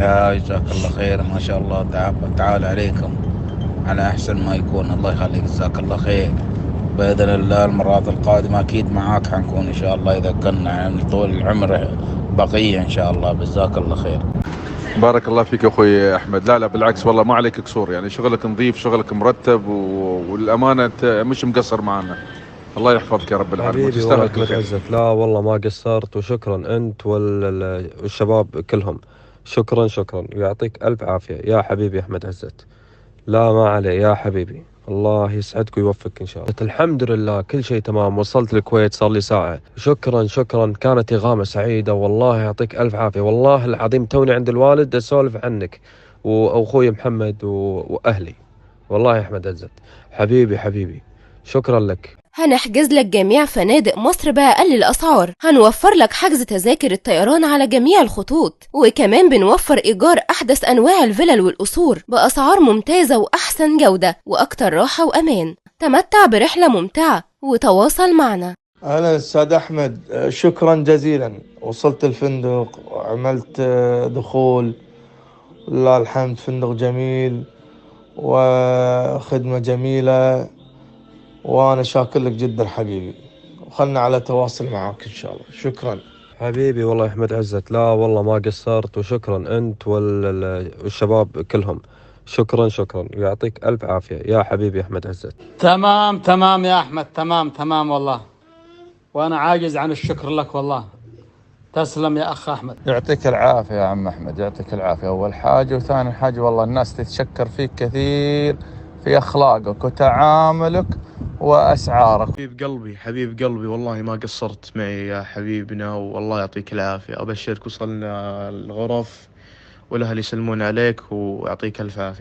يا جزاك الله خير، ما شاء الله، تعال عليكم على أحسن ما يكون. الله يخليك، جزاك الله خير. بإذن الله المرات القادمة أكيد معاك حنكون إن شاء الله، إذا كنا يعني طول العمر بقية إن شاء الله. جزاك الله خير. بارك الله فيك يا اخوي احمد. لا لا بالعكس والله ما عليك قصور، يعني شغلك نظيف، شغلك مرتب، والامانه انت مش مقصر معنا. الله يحفظك يا رب العالمين حبيبي والله وتستاهل كل أحمد خير. عزت، لا والله ما قصرت، وشكرا أنت والشباب كلهم. شكرا شكرا، ويعطيك ألف عافية يا حبيبي أحمد عزت. لا ما عليه يا حبيبي، الله يسعدك ويوفقك إن شاء الله. الحمد لله كل شيء تمام، وصلت الكويت صار لي ساعة. شكرا شكرا، كانت إغامة سعيدة والله، يعطيك ألف عافية. والله العظيم توني عند الوالد أسولف عنك وأخوي محمد وأهلي. والله يا أحمد عزت حبيبي حبيبي، شكرا لك. هنحجز لك جميع فنادق مصر بأقل الأسعار، هنوفر لك حجز تذاكر الطيران على جميع الخطوط، وكمان بنوفر إيجار أحدث أنواع الفلل والقصور بأسعار ممتازة وأحسن جودة وأكتر راحة وأمان. تمتع برحلة ممتعة وتواصل معنا. أهلا أستاذ أحمد، شكرا جزيلا. وصلت الفندق وعملت دخول، لله الحمد، فندق جميل وخدمة جميلة، وأنا شاكر لك جدا حبيبي، وخلنا على تواصل معك إن شاء الله. شكرا حبيبي والله يا أحمد عزت، لا والله ما قصرت، وشكرا أنت والشباب كلهم. شكرا شكرا، ويعطيك ألف عافية يا حبيبي أحمد عزت. تمام تمام يا أحمد، تمام تمام والله، وأنا عاجز عن الشكر لك والله. تسلم يا أخ أحمد. يعطيك العافية يا عم أحمد، يعطيك العافية أول حاجة، وثاني حاجة والله الناس تتشكر فيك كثير في أخلاقك وتعاملك وأسعارك. حبيب قلبي حبيب قلبي، والله ما قصرت معي يا حبيبنا، والله يعطيك العافية. أبشرك وصلنا الغرف والأهل يسلمون عليك، ويعطيك ألف عافية.